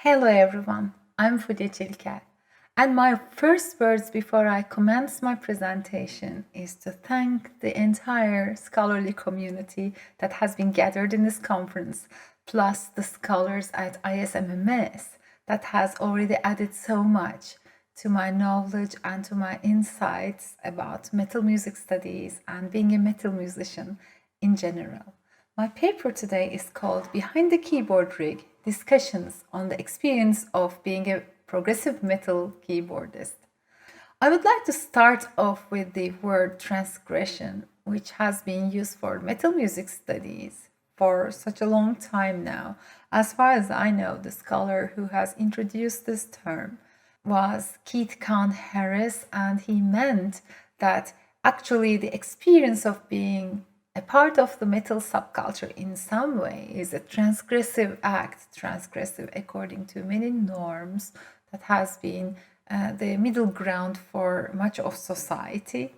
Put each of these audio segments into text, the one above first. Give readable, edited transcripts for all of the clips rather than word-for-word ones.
Hello everyone, I'm Fulya Çelikel, and my first words before I commence my presentation is to thank the entire scholarly community that has been gathered in this conference, plus the scholars at ISMMS that has already added so much to my knowledge and to my insights about metal music studies and being a metal musician in general. My paper today is called Behind the Keyboard Rig, Discussions on the Experience of Being a Progressive Metal Keyboardist. I would like to start off with the word transgression, which has been used for metal music studies for such a long time now. As far as I know, the scholar who has introduced this term was Keith Kahn Harris, and he meant that actually the experience of being a part of the metal subculture in some way is a transgressive act, transgressive according to many norms that has been the middle ground for much of society.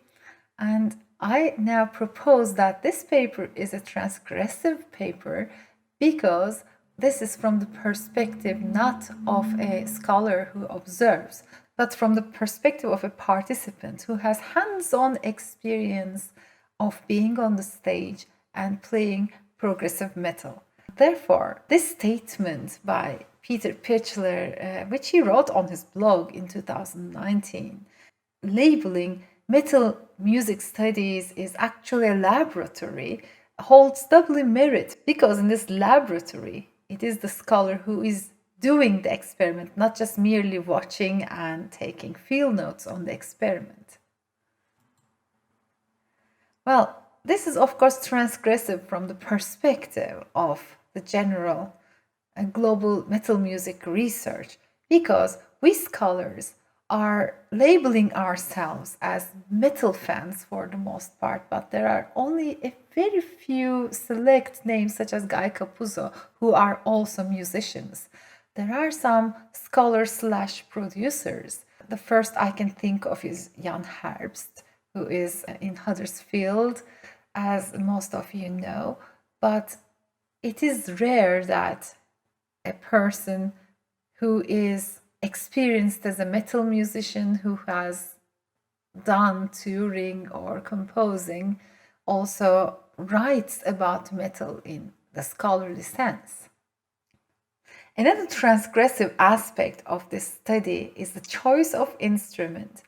And I now propose that this paper is a transgressive paper because this is from the perspective not of a scholar who observes, but from the perspective of a participant who has hands-on experience of being on the stage and playing progressive metal. Therefore, this statement by Peter Pichler, which he wrote on his blog in 2019, labeling metal music studies is actually a laboratory, holds doubly merit because in this laboratory, it is the scholar who is doing the experiment, not just merely watching and taking field notes on the experiment. Well, this is of course transgressive from the perspective of the general and global metal music research because we scholars are labeling ourselves as metal fans for the most part, but there are only a very few select names such as Guy Capuzzo who are also musicians. There are some scholars slash producers. The first I can think of is Jan Herbst, who is in Huddersfield, as most of you know, but it is rare that a person who is experienced as a metal musician who has done touring or composing also writes about metal in the scholarly sense. Another transgressive aspect of this study is the choice of instrument.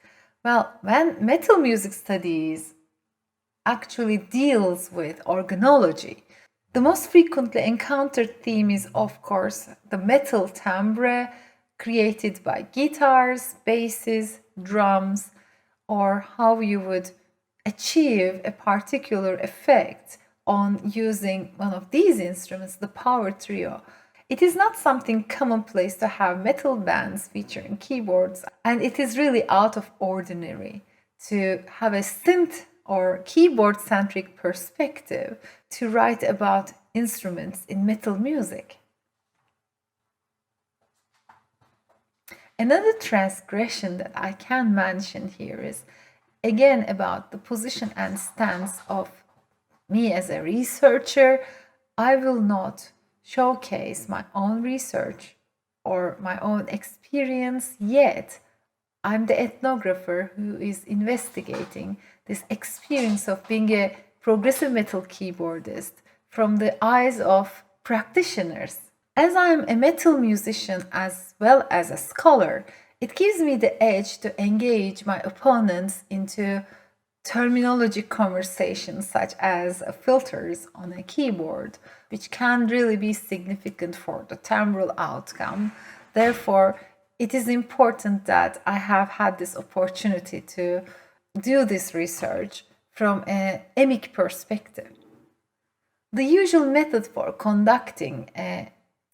Well, when metal music studies actually deals with organology, the most frequently encountered theme is, of course, the metal timbre created by guitars, basses, drums, or how you would achieve a particular effect on using one of these instruments, the power trio. It is not something commonplace to have metal bands featuring keyboards, and it is really out of ordinary to have a synth or keyboard-centric perspective to write about instruments in metal music. Another transgression that I can mention here is, again, about the position and stance of me as a researcher. I will not showcase my own research or my own experience yet. I'm the ethnographer who is investigating this experience of being a progressive metal keyboardist from the eyes of practitioners. As I'm a metal musician as well as a scholar, it gives me the edge to engage my opponents into terminology conversations such as filters on a keyboard, which can really be significant for the timbral outcome. Therefore, it is important that I have had this opportunity to do this research from an emic perspective. The usual method for conducting an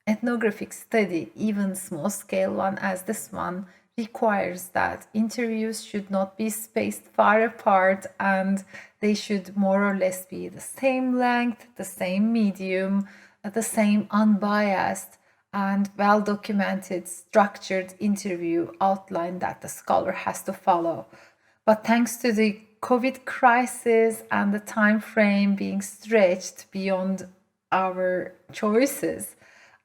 ethnographic study, even small-scale one as this one, requires that interviews should not be spaced far apart and they should more or less be the same length, the same medium, the same unbiased and well-documented structured interview outline that the scholar has to follow. But thanks to the COVID crisis and the time frame being stretched beyond our choices,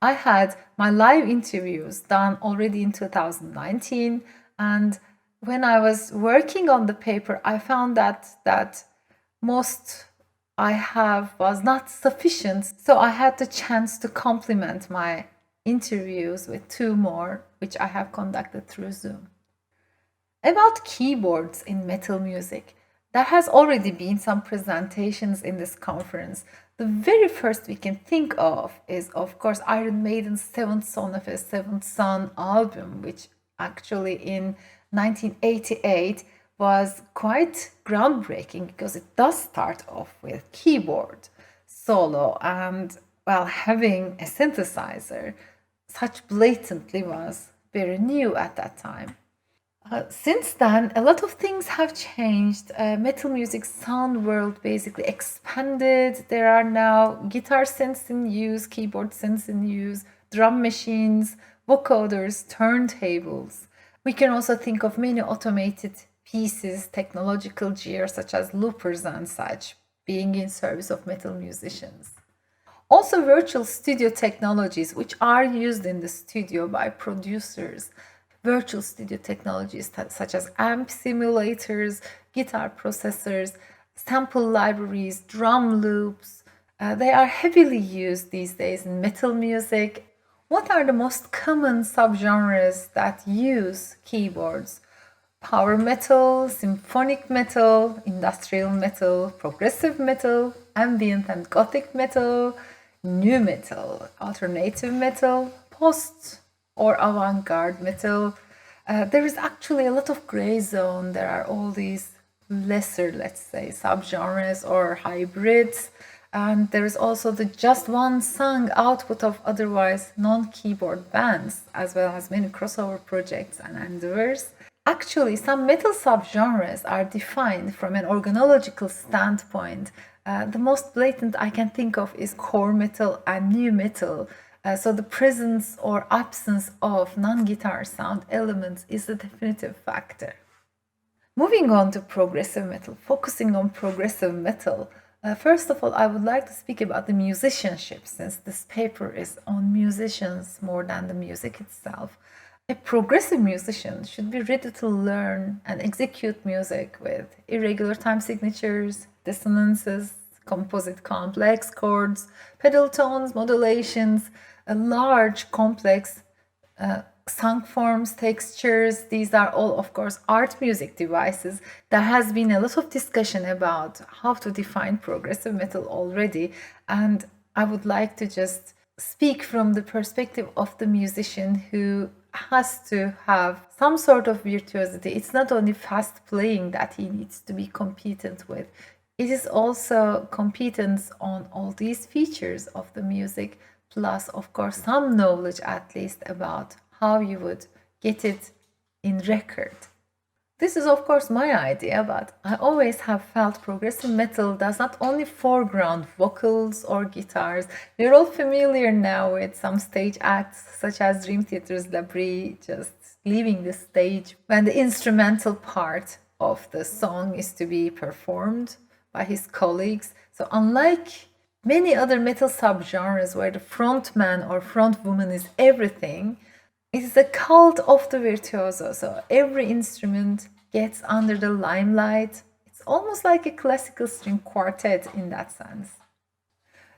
I had my live interviews done already in 2019, and when I was working on the paper, I found that most I have was not sufficient. So I had the chance to complement my interviews with 2 more, which I have conducted through Zoom. About keyboards in metal music, there has already been some presentations in this conference. The very first we can think of is, of course, Iron Maiden's Seventh Son of a Seventh Son album, which actually in 1988 was quite groundbreaking because it does start off with keyboard solo and, well, having a synthesizer such blatantly was very new at that time. Since then, a lot of things have changed. Metal music sound world basically expanded. There are now guitar synths in use, keyboard synths in use, drum machines, vocoders, turntables. We can also think of many automated pieces, technological gear such as loopers and such, being in service of metal musicians. Also, virtual studio technologies, which are used in the studio by producers. Virtual studio technologies such as amp simulators, guitar processors, sample libraries, drum loops. They are heavily used these days in metal music. What are the most common subgenres that use keyboards? Power metal, symphonic metal, industrial metal, progressive metal, ambient and gothic metal, nu metal, alternative metal, post or avant-garde metal. There is actually a lot of gray zone. There are all these lesser, let's say, subgenres or hybrids. And there is also the just one song output of otherwise non-keyboard bands, as well as many crossover projects and endeavors. Actually, some metal subgenres are defined from an organological standpoint. The most blatant I can think of is core metal and nu metal. So the presence or absence of non-guitar sound elements is a definitive factor. Moving on to progressive metal, focusing on progressive metal, first of all, I would like to speak about the musicianship, since this paper is on musicians more than the music itself. A progressive musician should be ready to learn and execute music with irregular time signatures, dissonances, composite complex chords, pedal tones, modulations, a large complex song forms, textures. These are all, of course, art music devices. There has been a lot of discussion about how to define progressive metal already, and I would like to just speak from the perspective of the musician who has to have some sort of virtuosity. It's not only fast playing that he needs to be competent with. It is also competence on all these features of the music, plus, of course, some knowledge at least about how you would get it in record. This is, of course, my idea, but I always have felt progressive metal does not only foreground vocals or guitars. We're all familiar now with some stage acts such as Dream Theater's Labrie just leaving the stage when the instrumental part of the song is to be performed by his colleagues. So unlike many other metal subgenres where the frontman or frontwoman is everything, it is a cult of the virtuoso. So every instrument gets under the limelight. It's almost like a classical string quartet in that sense.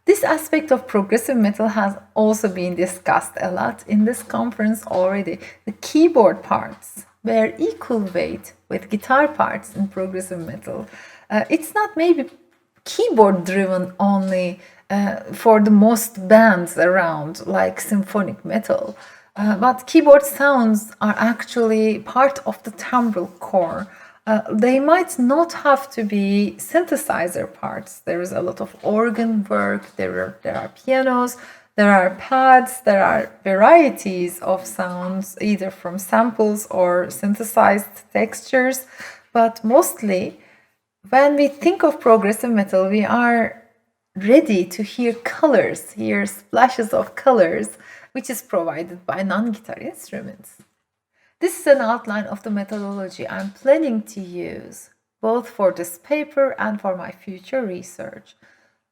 This aspect of progressive metal has also been discussed a lot in this conference already. The keyboard parts bear equal weight with guitar parts in progressive metal. It's not maybe keyboard driven only for the most bands around, like symphonic metal, but keyboard sounds are actually part of the timbral core. They might not have to be synthesizer parts. There is a lot of organ work, there are pianos, there are pads, there are varieties of sounds, either from samples or synthesized textures, but mostly when we think of progressive metal, we are ready to hear colors, hear splashes of colors, which is provided by non-guitar instruments. This is an outline of the methodology I'm planning to use, both for this paper and for my future research.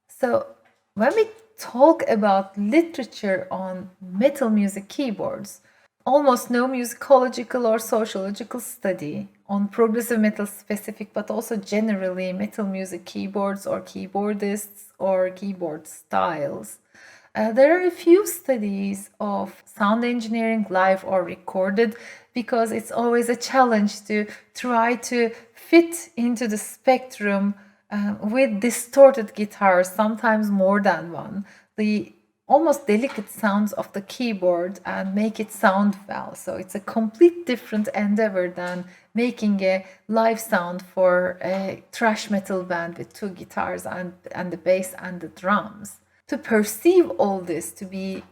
So when we talk about literature on metal music keyboards. Almost no musicological or sociological study on progressive metal specific, but also generally metal music keyboards or keyboardists or keyboard styles. There are a few studies of sound engineering, live or recorded, because it's always a challenge to try to fit into the spectrum with distorted guitars, sometimes more than one, the almost delicate sounds of the keyboard and make it sound well. So it's a complete different endeavor than making a live sound for a thrash metal band with two guitars and the bass and the drums. To perceive all this, to be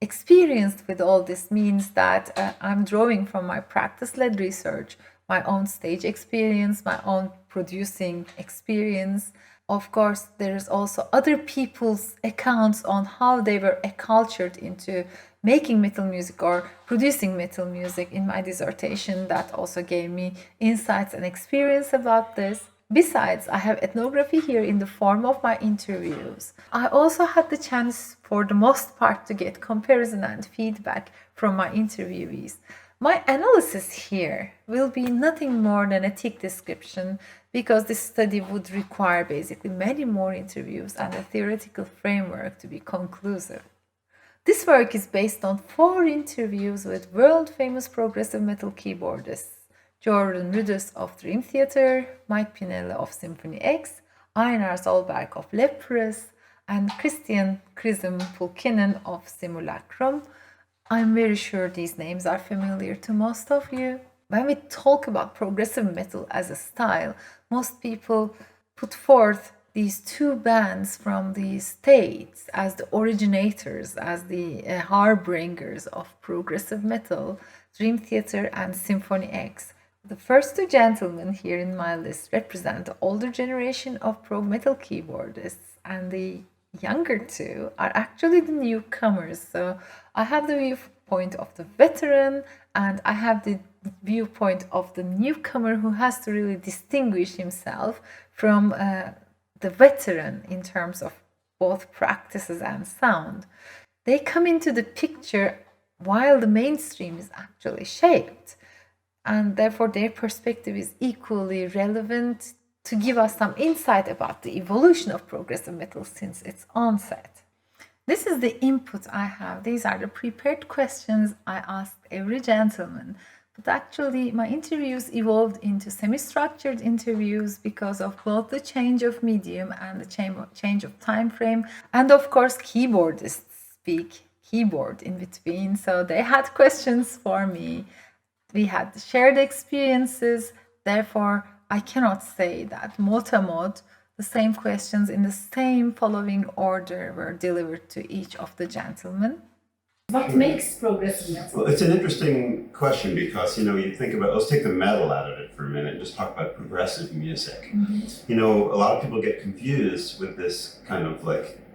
experienced with all this, means that I'm drawing from my practice-led research, my own stage experience, my own producing experience. Of course, there's also other people's accounts on how they were acculturated into making metal music or producing metal music in my dissertation that also gave me insights and experience about this. Besides, I have ethnography here in the form of my interviews. I also had the chance, for the most part, to get comparison and feedback from my interviewees. My analysis here will be nothing more than a thick description, because this study would require basically many more interviews and a theoretical framework to be conclusive. This work is based on 4 interviews with world-famous progressive metal keyboardists: Jordan Rudess of Dream Theater, Mike Pinnella of Symphony X, Einar Solberg of Leprous, and Chrism Pulkkinnen of Simulacrum. I'm very sure these names are familiar to most of you. When we talk about progressive metal as a style, most people put forth these 2 bands from the States as the originators, as the harbingers of progressive metal, Dream Theater and Symphony X. The first 2 gentlemen here in my list represent the older generation of prog metal keyboardists, and the younger 2 are actually the newcomers. So I have the viewpoint of the veteran, and I have the viewpoint of the newcomer who has to really distinguish himself from the veteran in terms of both practices and sound. They come into the picture while the mainstream is actually shaped, and therefore their perspective is equally relevant to give us some insight about the evolution of progressive metal since its onset. This is the input I have. These are the prepared questions I asked every gentleman. But actually, my interviews evolved into semi-structured interviews because of both the change of medium and the change of time frame. And of course, keyboardists speak keyboard in between. So they had questions for me. We had shared experiences. Therefore, I cannot say that mot a mot, the same questions in the same following order were delivered to each of the gentlemen. What makes progressive metal? Well, it's an interesting question because, you think about, let's take the metal out of it for a minute and just talk about progressive music. Mm-hmm. A lot of people get confused with this kind of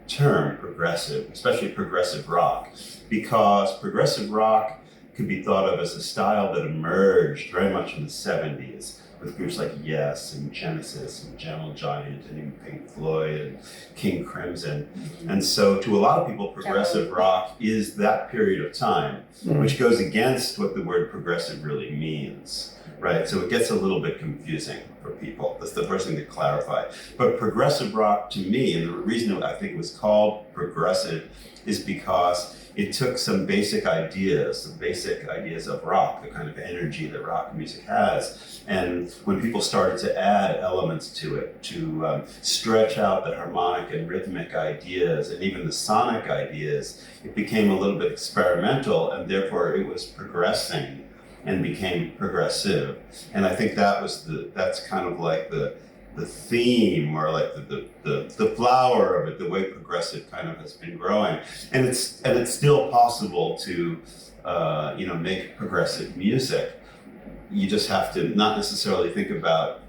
term progressive, especially progressive rock, because progressive rock could be thought of as a style that emerged very much in the 70s with groups like Yes and Genesis and Gentle Giant and even Pink Floyd and King Crimson. Mm-hmm. And so to a lot of people, progressive rock is that period of time, which goes against what the word progressive really means, right? So it gets a little bit confusing for people. That's the first thing to clarify. But progressive rock, to me, and the reason I think it was called progressive is because it took some basic ideas of rock, the kind of energy that rock music has. And when people started to add elements to it, to stretch out the harmonic and rhythmic ideas and even the sonic ideas, it became a little bit experimental, and therefore it was progressing and became progressive. And I think that's kind of like the theme, or like the flower of it, the way progressive kind of has been growing, and it's still possible to make progressive music. You just have to not necessarily think about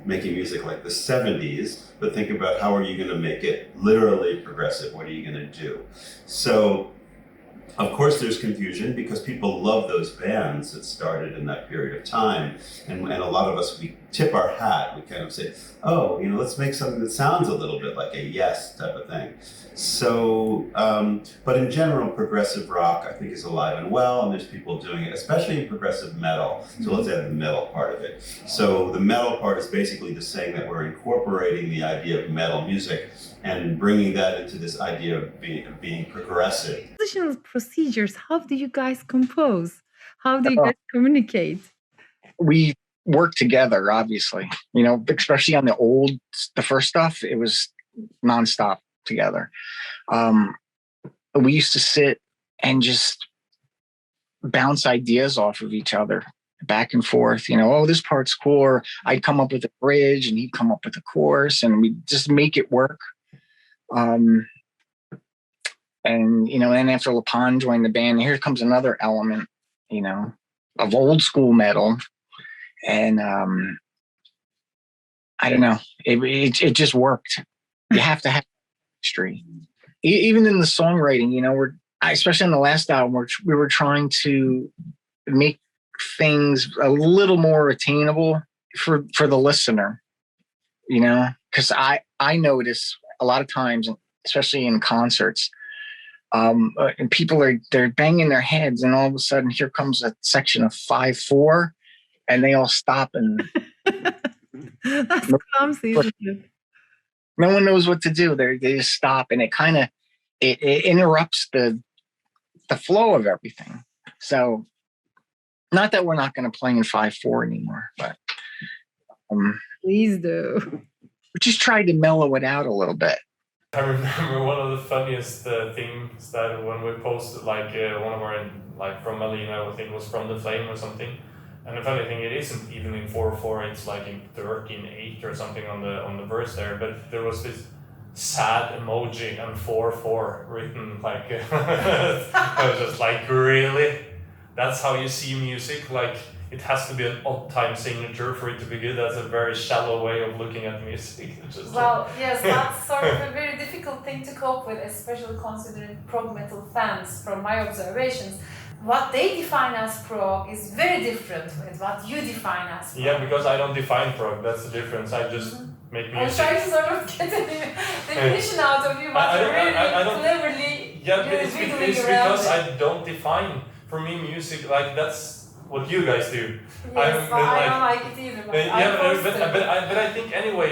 making music like the 70s, but think about how are you going to make it literally progressive? What are you going to do? So of course there's confusion because people love those bands that started in that period of time. And a lot of us, we tip our hat. We kind of say, oh, let's make something that sounds a little bit like a Yes type of thing. So, but in general, progressive rock, I think, is alive and well, and there's people doing it, especially in progressive metal. So let's add the metal part of it. So the metal part is basically just saying that we're incorporating the idea of metal music and bringing that into this idea of being progressive. Traditional procedures, how do you guys compose? How do you guys communicate? We work together, obviously, especially on the first stuff, it was nonstop together. We used to sit and just bounce ideas off of each other back and forth, oh, this part's cool. Or I'd come up with a bridge and he'd come up with a chorus, and we just make it work. And then after LaPon joined the band, here comes another element, of old school metal. And I don't know, it just worked. You have to have history. Even in the songwriting, especially on the last album, we were trying to make things a little more attainable for the listener, because I notice a lot of times, especially in concerts, and people they're banging their heads, and all of a sudden here comes a section of 5/4, and they all stop and That's clumsy, isn't it? No one knows what to do. They just stop, and it kind of it interrupts the flow of everything. So, not that we're not going to play in 5/4 anymore, but Please do. we just tried to mellow it out a little bit. I remember one of the funniest things that when we posted, one of our, from Melina, I think it was From the Flame or something. And the funny thing, it isn't even in 4/4, it's like in 13/8 or something on the verse there. But there was this sad emoji and 4/4 written, I was just like, really? That's how you see music? It has to be an odd time signature for it to be good. That's a very shallow way of looking at music. Yes, that's sort of a very difficult thing to cope with, especially considering prog metal fans, from my observations. What they define as prog is very different with what you define as prog. Yeah, because I don't define prog, that's the difference. I just make music. I'm trying to sort of get a definition out of you, but I don't cleverly. Yeah, but it's because I don't define. For me, music, that's what you guys do. Yes, I don't like it either. But I think anyway,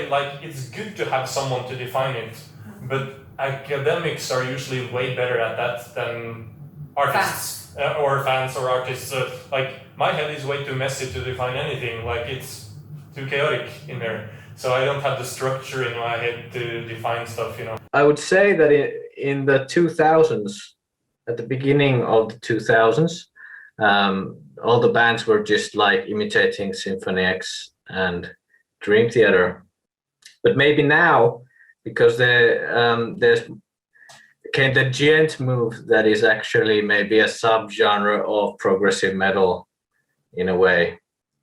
it's good to have someone to define it. But academics are usually way better at that than artists or fans or artists. My head is way too messy to define anything. It's too chaotic in there. So I don't have the structure in my head to define stuff. I would say that in the 2000s, at the beginning of the 2000s, all the bands were just imitating Symphony X and Dream Theater. But maybe now, because there's came the djent move that is actually maybe a subgenre of progressive metal in a way.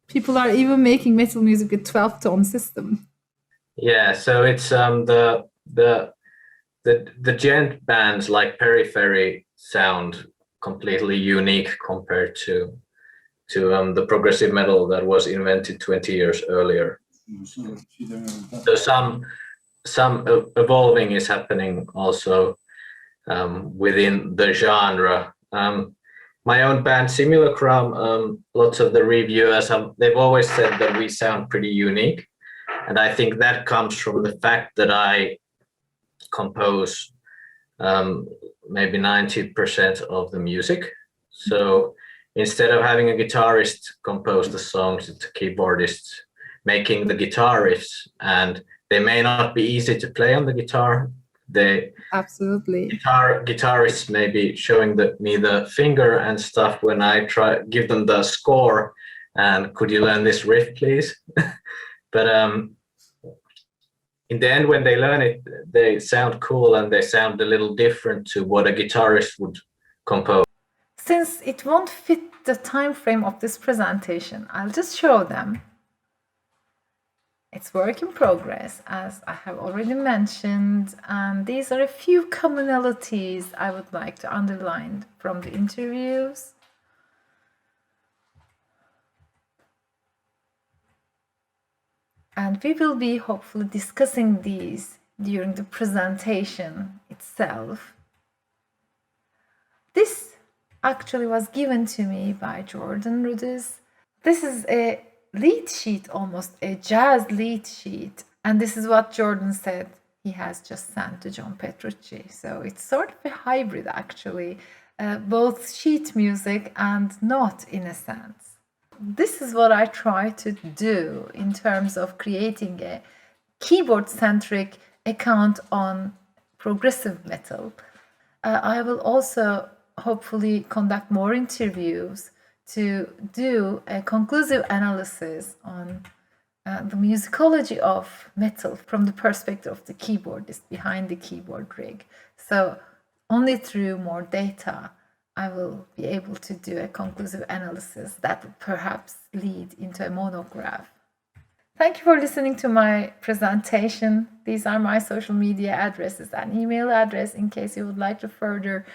People are even making metal music with 12-tone system. Yeah, so it's the djent bands like Periphery sound completely unique compared to the progressive metal that was invented 20 years earlier. So some evolving is happening also within the genre. My own band Simulacrum, lots of the reviewers they've always said that we sound pretty unique, and I think that comes from the fact that I compose maybe 90% of the music. So instead of having a guitarist compose the songs, it's a keyboardist making the guitar riffs, and they may not be easy to play on the guitar. Absolutely. Guitarists may be showing me the finger and stuff when I give them the score, and could you learn this riff, please? But in the end, when they learn it, they sound cool and they sound a little different to what a guitarist would compose. Since it won't fit the time frame of this presentation, I'll just show them. It's work in progress, as I have already mentioned, and these are a few commonalities I would like to underline from the interviews. And we will be hopefully discussing these during the presentation itself. This actually was given to me by Jordan Rudess. This is a lead sheet, almost a jazz lead sheet. And this is what Jordan said he has just sent to John Petrucci. So it's sort of a hybrid, actually, both sheet music and note in a sense. This is what I try to do in terms of creating a keyboard-centric account on progressive metal. I will also hopefully conduct more interviews to do a conclusive analysis on the musicology of metal from the perspective of the keyboardist behind the keyboard rig. So only through more data I will be able to do a conclusive analysis that will perhaps lead into a monograph. Thank you for listening to my presentation. These are my social media addresses and email address in case you would like to further